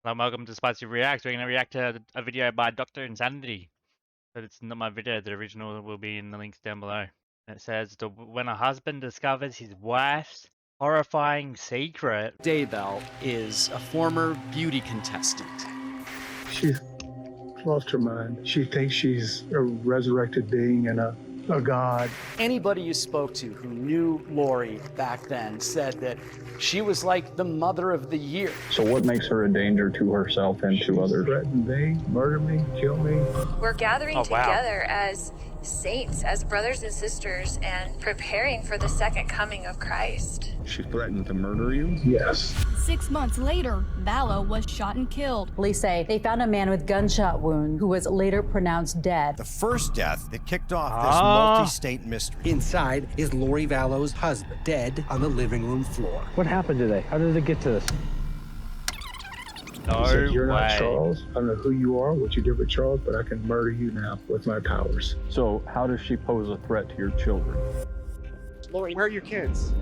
Welcome to Spicy Reacts. We're going to react to a video by Dr. Insanity. But it's not my video. The original will be in the links down below. It says, when a husband discovers his wife's horrifying secret. Daybell is a former beauty contestant. She's lost her mind. She thinks she's a resurrected being and a god. Anybody you spoke to who knew Lori back then said that she was like the mother of the year. So what makes her a danger to herself and to others? Threaten me, murder me, kill me. We're gathering together as saints, as brothers and sisters, and preparing for the second coming of Christ. She threatened to murder you? Yes. 6 months later, Vallow was shot and killed. Police say they found a man with gunshot wound who was later pronounced dead. The first death that kicked off this multi-state mystery. Inside is Lori Vallow's husband, dead on the living room floor. What happened today? How did it get to this? No He said, "You're way. not Charles. I don't know who you are, what you did with Charles, but I can murder you now with my powers." So how does she pose a threat to your children? Lori, where are your kids?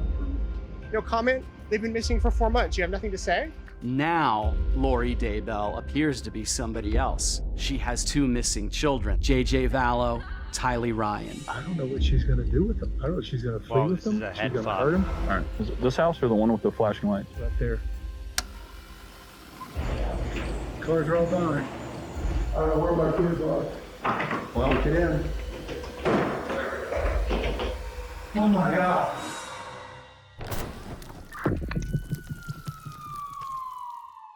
No comment? They've been missing for 4 months. You have nothing to say? Now, Lori Daybell appears to be somebody else. She has 2 missing children, JJ Vallow, Tylee Ryan. I don't know what she's going to do with them. I don't know if she's going to flee with them. This is a She's head going to fuck. hurt them. All right, is it this house or the one with the flashing lights? Right there. Cars are all gone. I don't know where my kids are. Well, get in. Oh my God.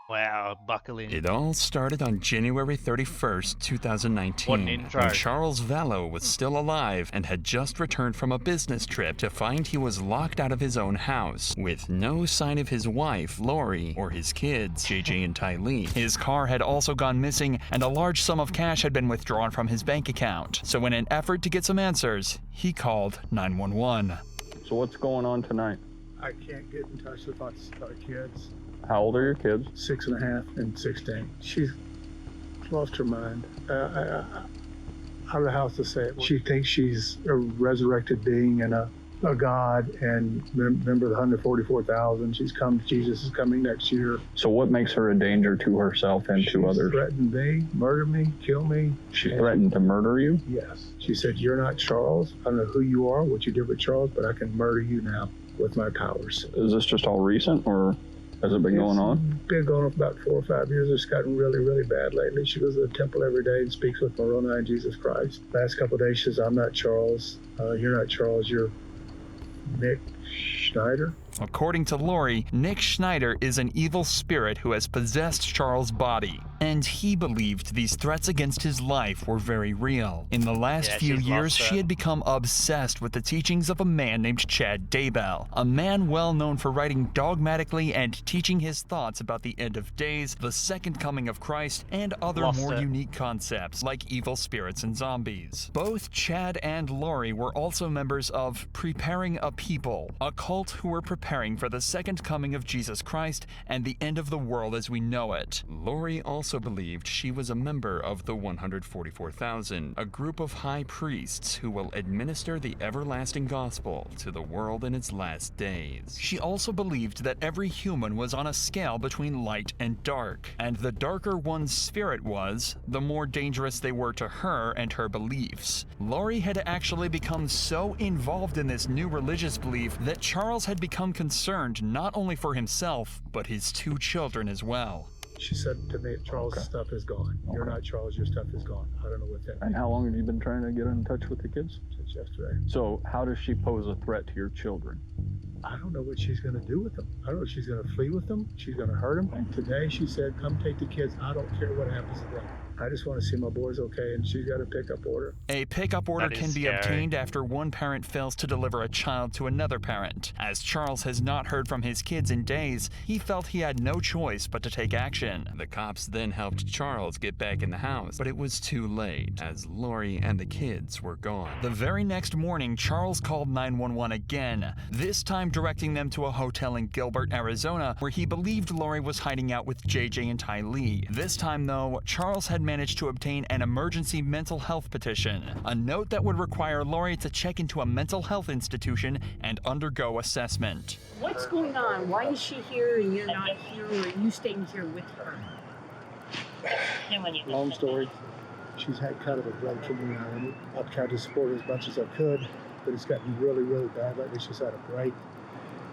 Wow, buckle in. It all started on January 31st, 2019, What an intro. when Charles Vallow was still alive and had just returned from a business trip to find he was locked out of his own house, with no sign of his wife, Lori, or his kids, JJ and Tylee. His car had also gone missing, and a large sum of cash had been withdrawn from his bank account. So in an effort to get some answers, he called 911. So what's going on tonight? I can't get in touch with my kids. How old are your kids? 6.5 and 16. She's lost her mind. I don't know how else to say it. She thinks she's a resurrected being and a god, and remember the 144,000. Jesus is coming next year. So what makes her a danger to herself and to others? Threatened me, murder me, kill me. She threatened to murder you? Yes. She said, "You're not Charles. I don't know who you are, what you did with Charles, but I can murder you now with my powers." Is this just all recent, or has it been going on? It's been going on for about 4 or 5 years. It's gotten really, really bad lately. She goes to the temple every day and speaks with Moroni and Jesus Christ. Last couple of days, she says, "I'm not Charles. You're not Charles. You're Nick Schneider." According to Lori, Nick Schneider is an evil spirit who has possessed Charles' body, and he believed these threats against his life were very real. In the last few years, she had become obsessed with the teachings of a man named Chad Daybell, a man well known for writing dogmatically and teaching his thoughts about the end of days, the second coming of Christ, and other more unique concepts like evil spirits and zombies. Both Chad and Lori were also members of Preparing a People, a cult who were preparing for the second coming of Jesus Christ and the end of the world as we know it. Lori also believed she was a member of the 144,000, a group of high priests who will administer the everlasting gospel to the world in its last days. She also believed that every human was on a scale between light and dark, and the darker one's spirit was, the more dangerous they were to her and her beliefs. Lori had actually become so involved in this new religious belief that Charles had become concerned not only for himself, but his 2 children as well. She said to me, "Charles' stuff is gone. You're not Charles, your stuff is gone." I don't know what that And means. how long have you been trying to get in touch with the kids? Since yesterday. So how does she pose a threat to your children? I don't know what she's going to do with them. I don't know if she's going to flee with them. She's going to hurt them. And today she said, "Come take the kids. I don't care what happens to them. I just want to see my boys okay." And she's got a pickup order. A pickup order That is can be scary. obtained after one parent fails to deliver a child to another parent. As Charles has not heard from his kids in days, he felt he had no choice but to take action. The cops then helped Charles get back in the house, but it was too late, as Lori and the kids were gone. The very next morning, Charles called 911 again, this time directing them to a hotel in Gilbert, Arizona, where he believed Lori was hiding out with JJ and Tylee. This time, though, Charles had managed to obtain an emergency mental health petition, a note that would require Lori to check into a mental health institution and undergo assessment. What's going on? Why is she here and you're not here, or are you staying here with her? Long story. She's had kind of a break from me. I've tried to support her as much as I could, but it's gotten really, really bad lately. She's had a break.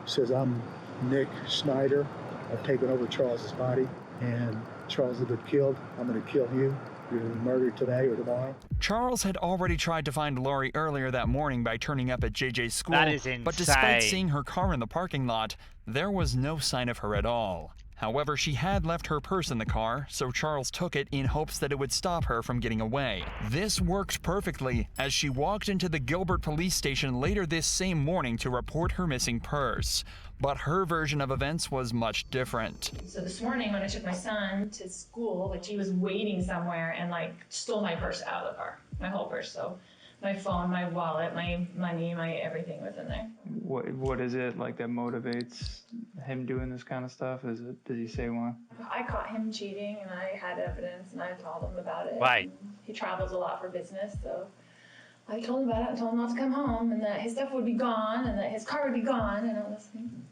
She says, I'm Nick Schneider. I've taken over Charles's body, and Charles has been killed. I'm going to kill you. You're going to be murdered today or tomorrow. Charles had already tried to find Lori earlier that morning by turning up at JJ's school, That is insane. but despite seeing her car in the parking lot, there was no sign of her at all. However, she had left her purse in the car, so Charles took it in hopes that it would stop her from getting away. This worked perfectly, as she walked into the Gilbert police station later this same morning to report her missing purse. But her version of events was much different. So this morning when I took my son to school, he was waiting somewhere and stole my purse out of the car, my whole purse. So my phone, my wallet, my money, my everything was in there. What is it that motivates him doing this kind of stuff? Did he say why? I caught him cheating and I had evidence and I told him about it. Right. He travels a lot for business, so I told him about it and told him not to come home and that his stuff would be gone and that his car would be gone and all this thing.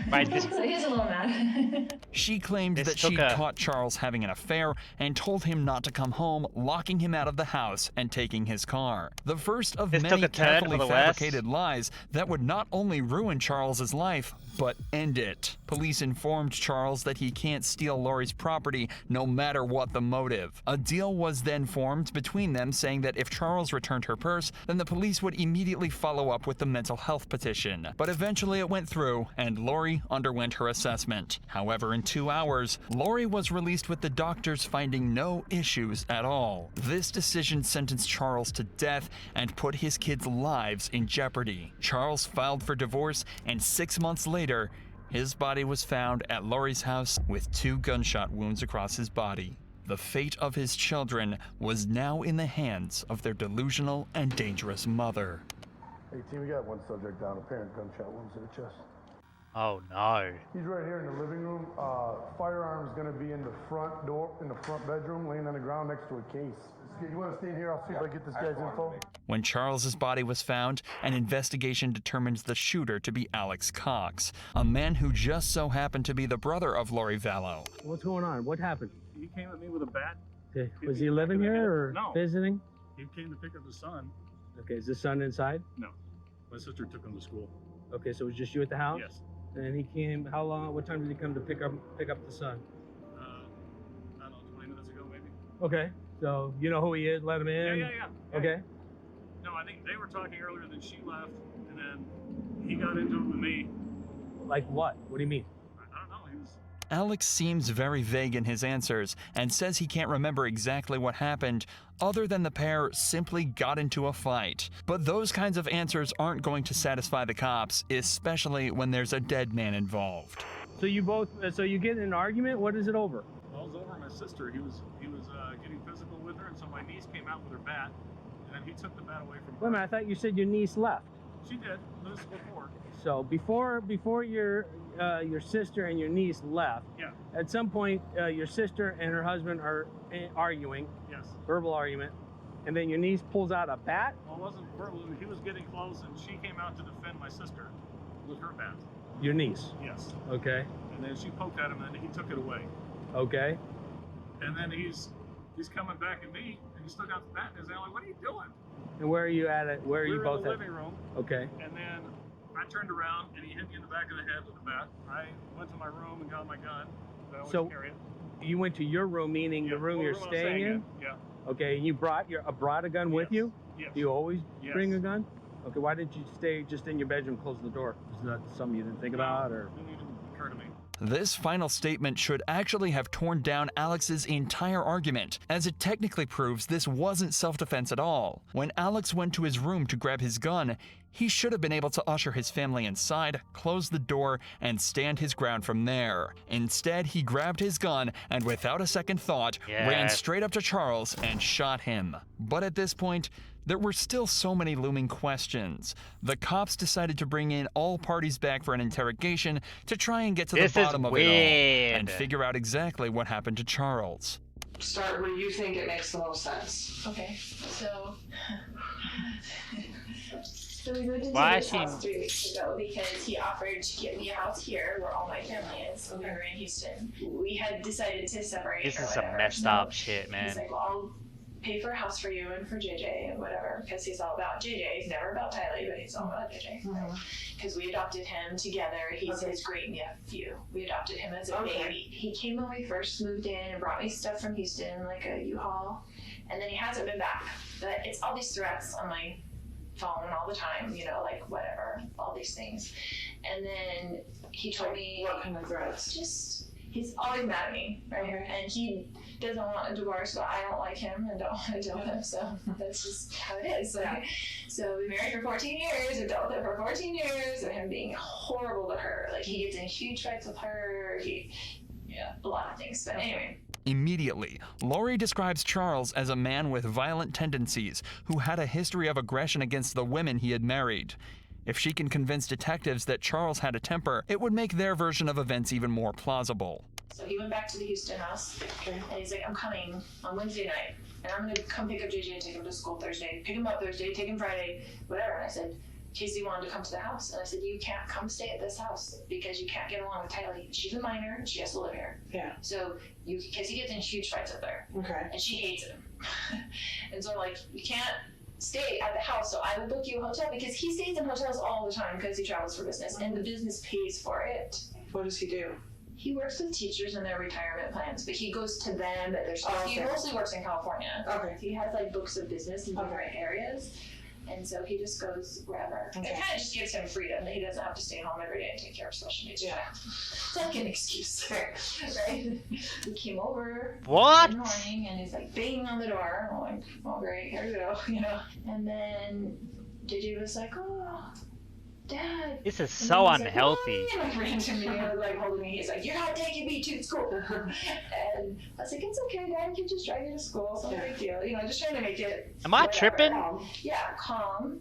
Right. So he's a little mad. She claimed that she caught Charles having an affair and told him not to come home, locking him out of the house and taking his car. The first of many carefully fabricated lies that would not only ruin Charles's life, but end it. Police informed Charles that he can't steal Lori's property no matter what the motive. A deal was then formed between them saying that if Charles returned her purse, then the police would immediately follow up with the mental health petition. But eventually it went through, and Lori underwent her assessment. However, in 2 hours, Lori was released with the doctors finding no issues at all. This decision sentenced Charles to death and put his kids' lives in jeopardy. Charles filed for divorce, and 6 months later, his body was found at Lori's house with 2 gunshot wounds across his body. The fate of his children was now in the hands of their delusional and dangerous mother. Hey, team, we got one subject down, apparent gunshot wounds to the chest. Oh no. He's right here in the living room. Firearm's gonna be in the front door, in the front bedroom, laying on the ground next to a case. You wanna stay in here? I'll see if I get this guy's info. When Charles's body was found, an investigation determined the shooter to be Alex Cox, a man who just so happened to be the brother of Lori Vallow. What's going on? What happened? He came at me with a bat. Okay. Was he living here or no. visiting? He came to pick up his son. Okay, is the son inside? No. My sister took him to school. Okay, so it was just you at the house? Yes. And he came, how long, what time did he come to pick up the son? I don't know, 20 minutes ago maybe. Okay, so you know who he is, let him in? Yeah. Okay. No, I think they were talking earlier, then she left, and then he got into it with me. Like what? What do you mean? I don't know, he was... Alex seems very vague in his answers and says he can't remember exactly what happened, other than the pair simply got into a fight. But those kinds of answers aren't going to satisfy the cops, especially when there's a dead man involved. So you both, so you get in an argument? What is it over? Well, it was over my sister. He was getting physical with her, and so my niece came out with her bat, and then he took the bat away from her. Wait a minute, I thought you said your niece left. She did. This is before. So before your sister and your niece left, yeah. At some point your sister and her husband are arguing, yes, verbal argument, and then your niece pulls out a bat? Well, it wasn't verbal. He was getting close, and she came out to defend my sister with her bat. Your niece? Yes. Okay. And then she poked at him, and then he took it away. Okay. And then he's coming back at me, and he still got the bat in his hand. I'm like, what are you doing? And where are you at it? Where are you both in the at? living room. Okay. And then I turned around, and he hit me in the back of the head with the bat. I went to my room and got my gun. I always carry it. You went to your room, meaning the room you're staying in? Yeah. Okay, and you brought a gun with you? Yes. Do you always bring a gun? Okay, why didn't you stay just in your bedroom, close the door? Is that something you didn't think about, or? It didn't even occur to me. This final statement should actually have torn down Alex's entire argument, as it technically proves this wasn't self-defense at all. When Alex went to his room to grab his gun, he should have been able to usher his family inside, close the door, and stand his ground from there. Instead, he grabbed his gun and without a second thought, ran straight up to Charles and shot him. But at this point, there were still so many looming questions. The cops decided to bring in all parties back for an interrogation to try and get to the bottom of it all and figure out exactly what happened to Charles. Start where you think it makes the most sense. Okay, so So we moved into this house 3 weeks ago because he offered to give me a house here where all my family is. We were in Houston. We had decided to separate. This or is some whatever. messed up shit, man. He's like, well, I'll pay for a house for you and for JJ and whatever, because he's all about JJ. He's never about Tylee, but he's all about JJ. Because we adopted him together. He's his great nephew. We adopted him as a baby. He came when we first moved in and brought me stuff from Houston, like a U-Haul, and then he hasn't been back. But it's all these threats on my phone all the time, you know, like whatever, all these things. And then he told me, what kind of threats? Just, he's always mad at me, right? And he doesn't want a divorce, but I don't like him and don't want to deal with him, so that's just how it is. So we married for 14 years, we dealt with it for 14 years of him being horrible to her. Like, he gets in huge fights with her, a lot of things, but anyway. Immediately, Lori describes Charles as a man with violent tendencies who had a history of aggression against the women he had married. If she can convince detectives that Charles had a temper, it would make their version of events even more plausible. So he went back to the Houston house, and he's like, I'm coming on Wednesday night, and I'm gonna come pick up JJ and take him to school Thursday, pick him up Thursday, take him Friday, whatever. And I said, Casey wanted to come to the house, and I said, you can't come stay at this house because you can't get along with Tylee. She's a minor, and she has to live here. So Casey gets in huge fights with her, and she hates him. And so, like, you can't stay at the house, so I will book you a hotel, because he stays in hotels all the time because he travels for business, and the business pays for it. What does he do? He works with teachers and their retirement plans, but he goes to them at their school. He mostly works in California. He has like books of business in different areas, and so he just goes wherever. It kind of just gives him freedom that he doesn't have to stay home every day and take care of special needs. It's like an excuse, right? He came over in the morning and he's like banging on the door. I'm like, oh great, here we go, you know. And then JJ was like, oh, Dad. This is so unhealthy. Like, and ran to me and was like holding me. He's like, you're not taking me to school. And I was like, it's okay, Dad. I can just drive you to school. It's no big deal. You know, just trying to make it. Am I tripping? Calm.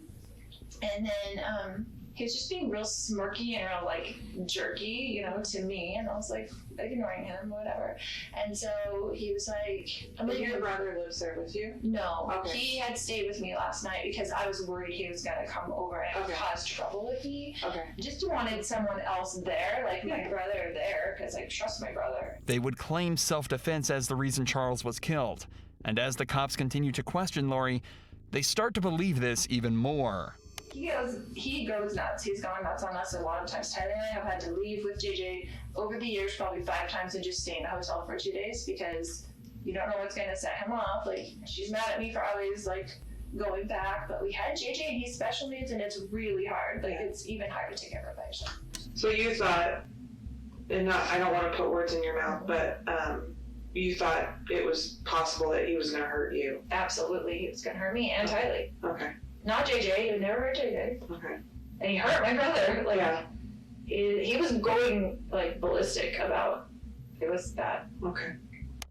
And then he was just being real smirky and real like jerky, you know, to me. And I was like ignoring him, whatever. And so he was like, But your brother lives there with you? No. He had stayed with me last night because I was worried he was going to come over and cause trouble with me. Just wanted someone else there, like my brother there, because I trust my brother. They would claim self-defense as the reason Charles was killed. And as the cops continue to question Lori, they start to believe this even more. He goes nuts. He's gone nuts on us a lot of times. Tylee and I have had to leave with JJ over the years probably 5 times and just stay in the hotel for 2 days because you don't know what's going to set him off. Like, she's mad at me for always, like, going back. But we had JJ and he's special needs and it's really hard. Like, it's even hard to take care of it by yourself. So you thought, and I don't want to put words in your mouth, but you thought it was possible that he was going to hurt you? Absolutely. He was going to hurt me and Tylee. Not JJ. He never hurt JJ. And he hurt my brother. Like, he was going, like, ballistic about it. Was bad.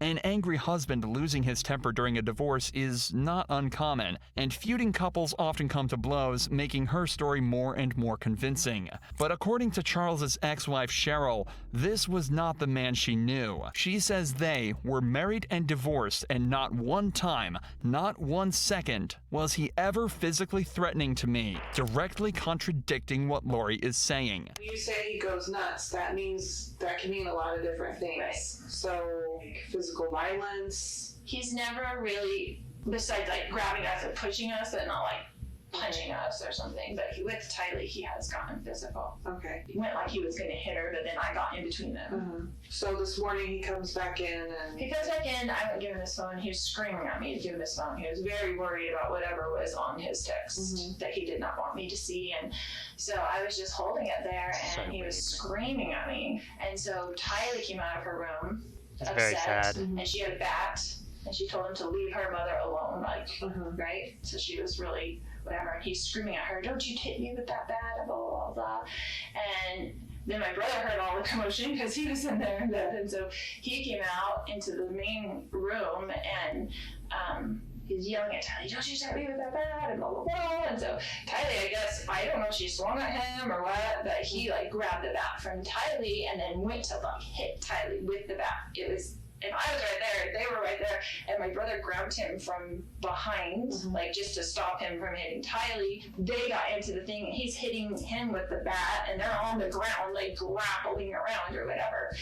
An angry husband losing his temper during a divorce is not uncommon, and feuding couples often come to blows, making her story more and more convincing. But according to Charles's ex-wife Cheryl, this was not the man she knew. She says they were married and divorced, and not one time, not 1 second, was he ever physically threatening to me, directly contradicting what Lori is saying. You say he goes nuts. That can mean a lot of different things. So, physical violence. He's never really, besides like grabbing us and pushing us, but not like punching us or something. But with Tylee, he has gotten physical. He went like he was going to hit her, but then I got in between them. So this morning he comes back in and... He comes back in, I went give him his phone. He was screaming at me to give him his phone. He was very worried about whatever was on his text that he did not want me to see. And so I was just holding it there and he was screaming at me. And so Tylee came out of her room. That's very sad. And she had a bat, and she told him to leave her mother alone, like, right? So she was really, whatever, and he's screaming at her, don't you hit me with that bat, blah, blah, blah, blah. And then my brother heard all the commotion because he was in there, and so he came out into the main room, and he's yelling at Tylee, don't you hit me with that bat, and blah, blah, blah. And so Tylee, I guess, I don't know if she swung at him or what, but he, like, grabbed the bat from Tylee and then went to, like, hit Tylee with the bat. It was And I was right there, they were right there, and my brother grabbed him from behind, like just to stop him from hitting Tylee. They got into the thing, and he's hitting him with the bat, and they're on the ground, like grappling around or whatever.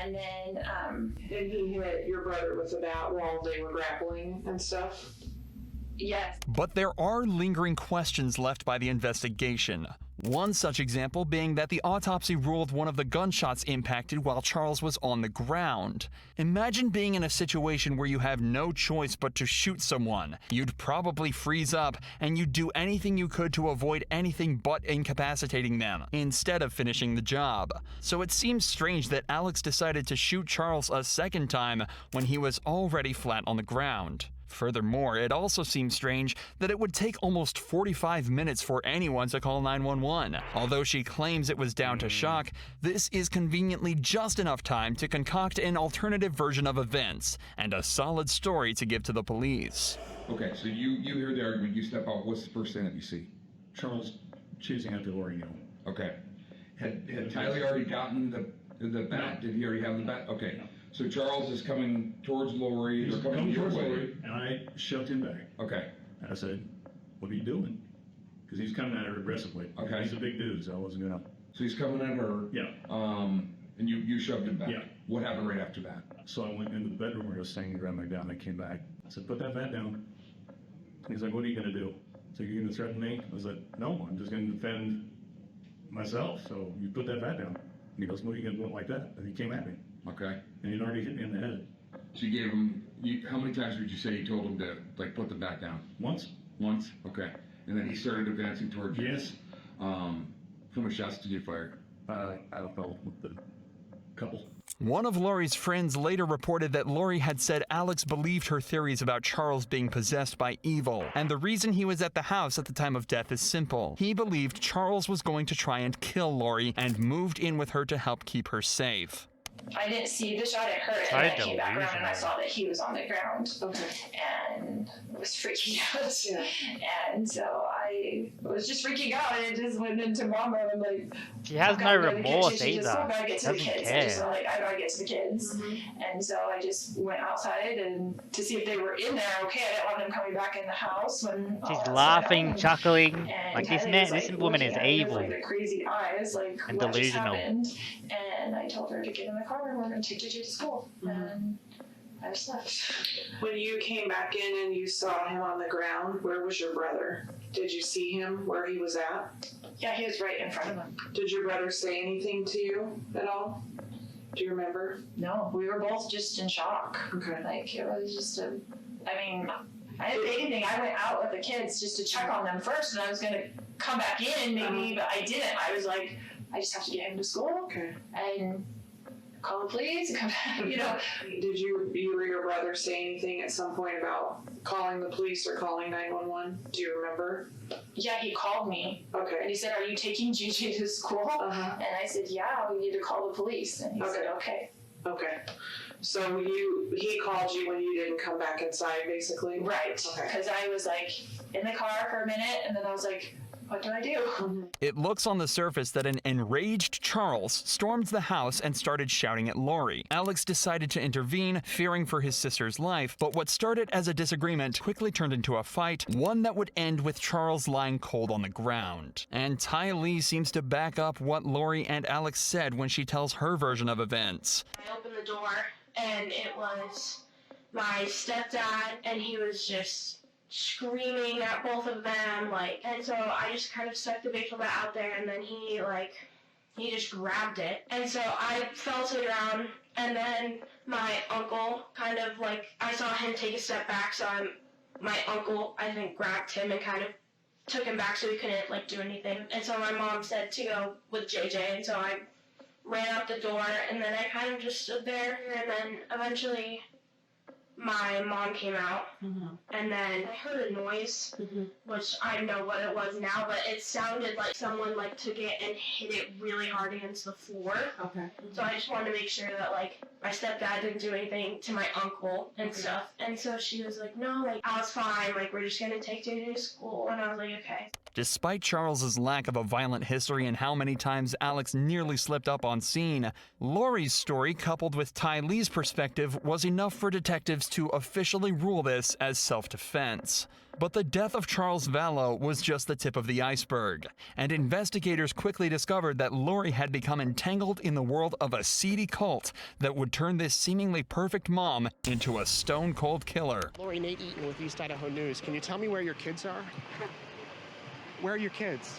And then, and he hit your brother with the bat while they were grappling and stuff? Yes. But there are lingering questions left by the investigation. One such example being that the autopsy ruled one of the gunshots impacted while Charles was on the ground. Imagine being in a situation where you have no choice but to shoot someone. You'd probably freeze up, and you'd do anything you could to avoid anything but incapacitating them, instead of finishing the job. So it seems strange that Alex decided to shoot Charles a second time when he was already flat on the ground. Furthermore, it also seems strange that it would take almost 45 minutes for anyone to call 911. Although she claims it was down to shock, this is conveniently just enough time to concoct an alternative version of events and a solid story to give to the police. Okay, so you hear the argument, you step out, what's the first thing that you see? Charles chasing after Lori. Okay. Had Tylee already gotten the bat? Did he already have the bat? Okay. So Charles is coming towards Lori. He's coming coming your towards way. Lori, and I shoved him back. Okay. I said, "What are you doing?" Because he's coming at her aggressively. Okay. He's a big dude, so I wasn't gonna. So he's coming at her. Yeah. And you shoved him back. Yeah. What happened right after that? So I went into the bedroom where he was staying and grabbed back down. I came back. I said, "Put that bat down." He's like, "What are you gonna do?" So you're gonna threaten me? I was like, "No, I'm just gonna defend myself. So you put that bat down." And he goes, "What are you gonna do it like that?" And he came at me. Okay. And he'd already hit me in the head. So you gave him, how many times would you say you told him to, like, put the bat down? Once. Once? Okay. And then he started advancing towards you? Yes. How many shots did you fire? I don't know, with the couple. One of Lori's friends later reported that Lori had said Alex believed her theories about Charles being possessed by evil, and the reason he was at the house at the time of death is simple. He believed Charles was going to try and kill Lori and moved in with her to help keep her safe. I didn't see the shot, it hurt, and then I came back around and I saw that he was on the ground. Okay. And it was freaking out. Yeah. And so I was just freaking out, and it just went into mom mode. I'm like, she has no remorse she either. Just, I gotta get to the Doesn't kids. care. I just like, I gotta get to the kids. And so I just went outside and to see if they were in there. Okay, I didn't want them coming back in the house when she's laughing, chuckling. Like this man, this woman is evil. Like the crazy eyes, like and what delusional. Just happened. And I told her to get in the car and we're gonna take JJ to school. And I just left. When you came back in and you saw him on the ground, where was your brother? Did you see him where he was at? Yeah, he was right in front of him. Did your brother say anything to you at all? Do you remember? No, we were both just in shock. Okay. Like, it was just I didn't say anything. I went out with the kids just to check on them first, and I was gonna come back in maybe, but I didn't. I was like, I just have to get him to school. Okay. And call the police and come back, you know. Did you or your brother say anything at some point about calling the police or calling 911? Do you remember? Yeah, he called me. Okay. And he said, "Are you taking JJ to school?" And I said, "Yeah, we need to call the police." And he said, "Okay." Okay. So he called you when you didn't come back inside, basically? Right. Because I was like in the car for a minute, and then I was like, what do I do? It looks on the surface that an enraged Charles stormed the house and started shouting at Lori. Alex decided to intervene, fearing for his sister's life, but what started as a disagreement quickly turned into a fight, one that would end with Charles lying cold on the ground. And Tylee seems to back up what Lori and Alex said when she tells her version of events. I opened the door, and it was my stepdad, and he was just screaming at both of them, and so I just kind of stuck the baseball bat out there, and then he just grabbed it, and so I fell to the ground, and then my uncle I saw him take a step back, so my uncle, I think, grabbed him and kind of took him back so he couldn't, do anything, and so my mom said to go with JJ, and so I ran out the door, and then I kind of just stood there, and then eventually my mom came out, and then I heard a noise, which I know what it was now, but it sounded like someone took it and hit it really hard against the floor. Okay. So I just wanted to make sure that my stepdad didn't do anything to my uncle and stuff. And so she was like, "No, I was fine. We're just gonna take JJ to school." And I was like, "Okay." Despite Charles's lack of a violent history and how many times Alex nearly slipped up on scene, Lori's story coupled with Ty Lee's perspective was enough for detectives to officially rule this as self-defense. But the death of Charles Vallow was just the tip of the iceberg, and investigators quickly discovered that Lori had become entangled in the world of a seedy cult that would turn this seemingly perfect mom into a stone-cold killer. Lori, Nate Eaton with East Idaho News. Can you tell me where your kids are? Where are your kids?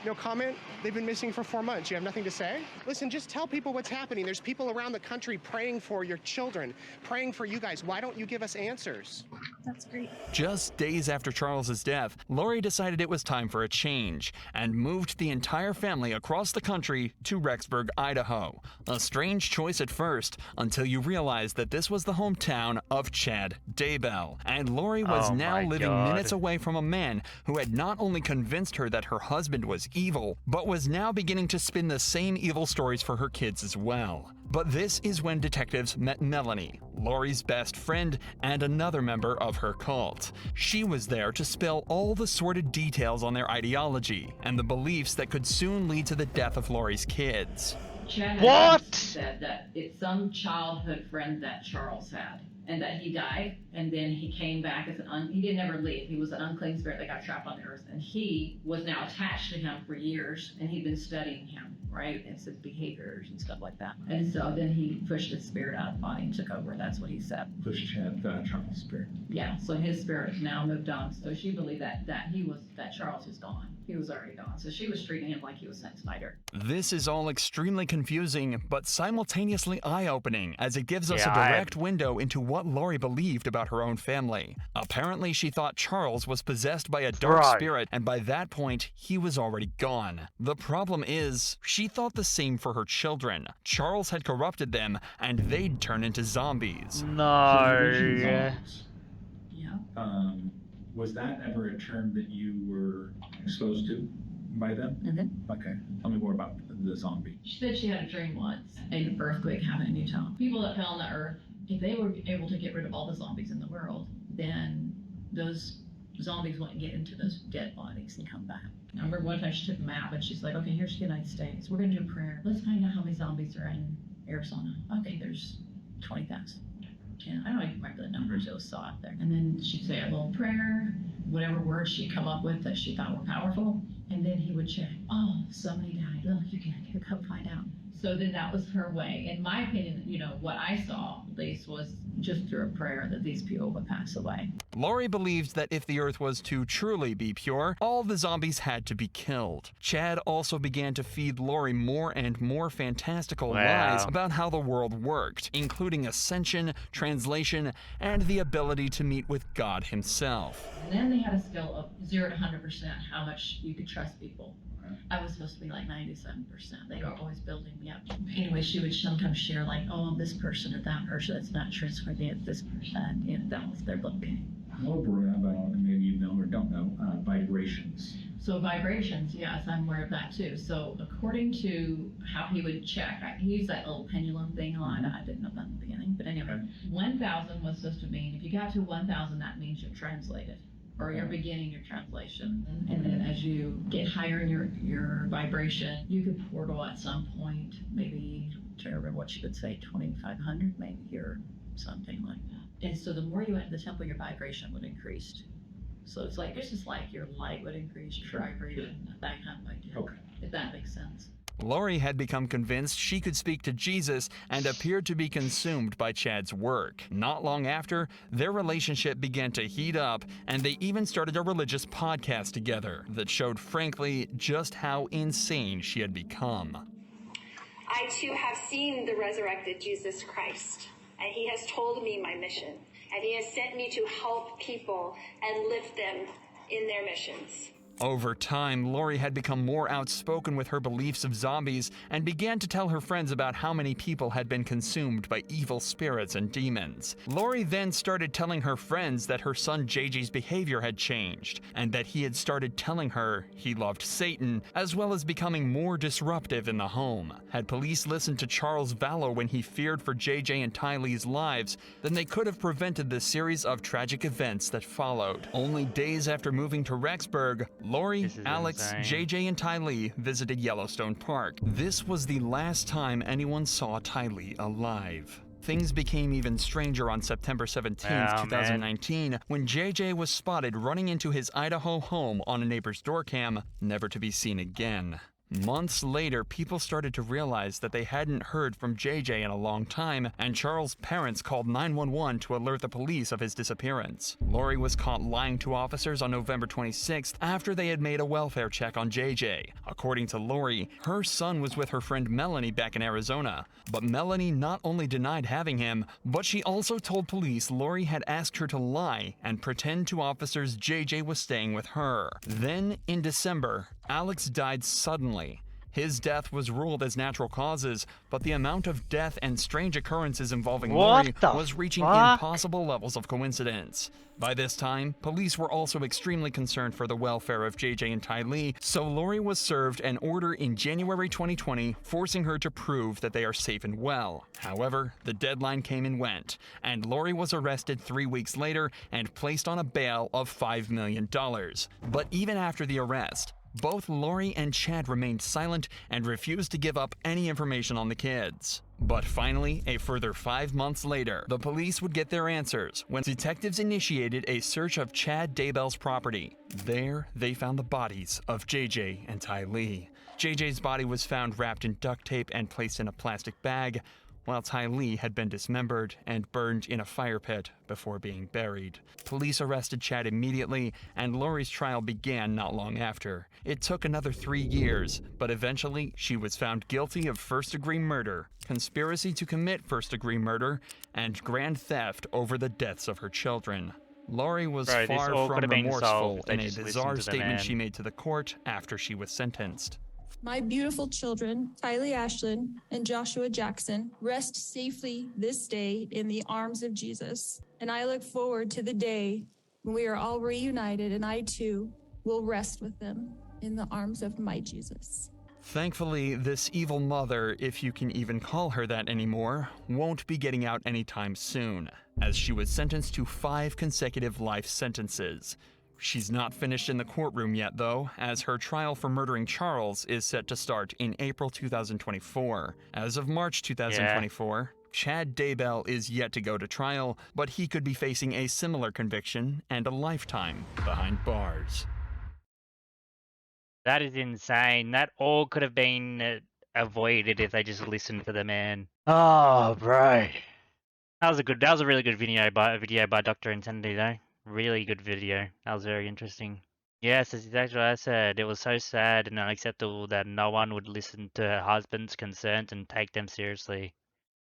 No comment? They've been missing for 4 months. You have nothing to say? Listen, just tell people what's happening. There's people around the country praying for your children, praying for you guys. Why don't you give us answers? That's great. Just days after Charles's death, Lori decided it was time for a change and moved the entire family across the country to Rexburg, Idaho. A strange choice at first, until you realize that this was the hometown of Chad Daybell, and Lori was now living minutes away from a man who had not only convinced her that her husband was evil, but was now beginning to spin the same evil stories for her kids as well. But this is when detectives met Melanie, Lori's best friend and another member of her cult. She was there to spill all the sordid details on their ideology and the beliefs that could soon lead to the death of Lori's kids. Chad said that it's some childhood friend that Charles had, and that he died, and then he came back as he didn't ever leave. He was an unclean spirit that got trapped on the earth, and he was now attached to him for years, and he'd been studying him, right, and his behaviors and stuff like that. And so then he pushed his spirit out of the body and took over. That's what he said. Push Chad, Charles' spirit. Yeah, so his spirit has now moved on. So she believed that Charles was gone. He was already gone. So she was treating him like he was Zack Snyder. This is all extremely confusing, but simultaneously eye-opening, as it gives us a direct window into what Lori believed about her own family. Apparently, she thought Charles was possessed by a dark spirit, and by that point, he was already gone. The problem is, she thought the same for her children. Charles had corrupted them, and they'd turn into zombies. No. Was that ever a term that you were exposed to by them? Mm-hmm. Okay. Tell me more about the zombie. She said she had a dream once, an earthquake happened in Utah. People that fell on the earth, if they were able to get rid of all the zombies in the world, then those zombies wouldn't get into those dead bodies and come back. I remember one time she took a map and she's like, okay, here's the United States. We're going to do a prayer. Let's find out how many zombies are in Arizona. Okay, there's 20,000. And I don't even remember the numbers, it was saw out there. And then she'd say a little prayer, whatever words she'd come up with that she thought were powerful. And then he would check, oh, somebody died. Look, you can come find out. So then that was her way. In my opinion, what I saw, at least, was just through a prayer that these people would pass away. Lori believed that if the Earth was to truly be pure, all the zombies had to be killed. Chad also began to feed Lori more and more fantastical lies about how the world worked, including ascension, translation, and the ability to meet with God himself. And then they had a scale of 0 to 100% how much you could trust people. I was supposed to be like 97%. They were always building me up. Anyway, she would sometimes share like, oh, this person or that person, that's not trustworthy, it's this person, that was their booking. How about, maybe you know or don't know, vibrations? So vibrations, yes, I'm aware of that too. So according to how he would check, he used that little pendulum thing a lot. I didn't know that in the beginning, but anyway, 1,000 was supposed to mean, if you got to 1,000, that means you're translated, or you're beginning your translation. And then as you get higher in your vibration, you could portal at some point, maybe, I don't remember what she would say, 2,500 maybe, or something like that. And so the more you went to the temple, your vibration would increase. So it's just like your light would increase, your vibration, that kind of idea. Okay. If that makes sense. Lori had become convinced she could speak to Jesus and appeared to be consumed by Chad's work. Not long after, their relationship began to heat up, and they even started a religious podcast together that showed, frankly, just how insane she had become. I too have seen the resurrected Jesus Christ, and he has told me my mission, and he has sent me to help people and lift them in their missions. Over time, Lori had become more outspoken with her beliefs of zombies and began to tell her friends about how many people had been consumed by evil spirits and demons. Lori then started telling her friends that her son JJ's behavior had changed, and that he had started telling her he loved Satan, as well as becoming more disruptive in the home. Had police listened to Charles Vallow when he feared for JJ and Ty Lee's lives, then they could have prevented the series of tragic events that followed. Only days after moving to Rexburg, Lori, This is Alex, insane. JJ, and Tylee visited Yellowstone Park. This was the last time anyone saw Tylee alive. Things became even stranger on September 17th, Oh, man. 2019, when JJ was spotted running into his Idaho home on a neighbor's door cam, never to be seen again. Months later, people started to realize that they hadn't heard from JJ in a long time, and Charles' parents called 911 to alert the police of his disappearance. Lori was caught lying to officers on November 26th after they had made a welfare check on JJ. According to Lori, her son was with her friend Melanie back in Arizona, but Melanie not only denied having him, but she also told police Lori had asked her to lie and pretend to officers JJ was staying with her. Then, in December, Alex died suddenly. His death was ruled as natural causes, but the amount of death and strange occurrences involving Lori was reaching impossible levels of coincidence. By this time, police were also extremely concerned for the welfare of JJ and Tylee, so Lori was served an order in January 2020 forcing her to prove that they are safe and well. However, the deadline came and went, and Lori was arrested 3 weeks later and placed on a bail of $5 million. But even after the arrest, both Lori and Chad remained silent and refused to give up any information on the kids. But finally, a further 5 months later, the police would get their answers when detectives initiated a search of Chad Daybell's property. There, they found the bodies of JJ and Tylee. JJ's body was found wrapped in duct tape and placed in a plastic bag, while Tylee had been dismembered and burned in a fire pit before being buried. Police arrested Chad immediately, and Lori's trial began not long after. It took another 3 years, but eventually she was found guilty of first-degree murder, conspiracy to commit first-degree murder, and grand theft over the deaths of her children. Lori was Bro, this far all from could have been remorseful solved. They in a just listened bizarre to the statement man. she made to the court after she was sentenced. My beautiful children, Tylee Ashlyn and Joshua Jackson, rest safely this day in the arms of Jesus. And I look forward to the day when we are all reunited and I too will rest with them in the arms of my Jesus. Thankfully, this evil mother, if you can even call her that anymore, won't be getting out anytime soon, as she was sentenced to 5 consecutive life sentences. She's not finished in the courtroom yet, though, as her trial for murdering Charles is set to start in April 2024. As of March 2024, Chad Daybell is yet to go to trial, but he could be facing a similar conviction and a lifetime behind bars. That is insane. That all could have been avoided if they just listened to the man. Oh, bro. That was a really good video by Dr. Insanity though. Really good video. That was very interesting. Yes, that's exactly what I said. It was so sad and unacceptable that no one would listen to her husband's concerns and take them seriously.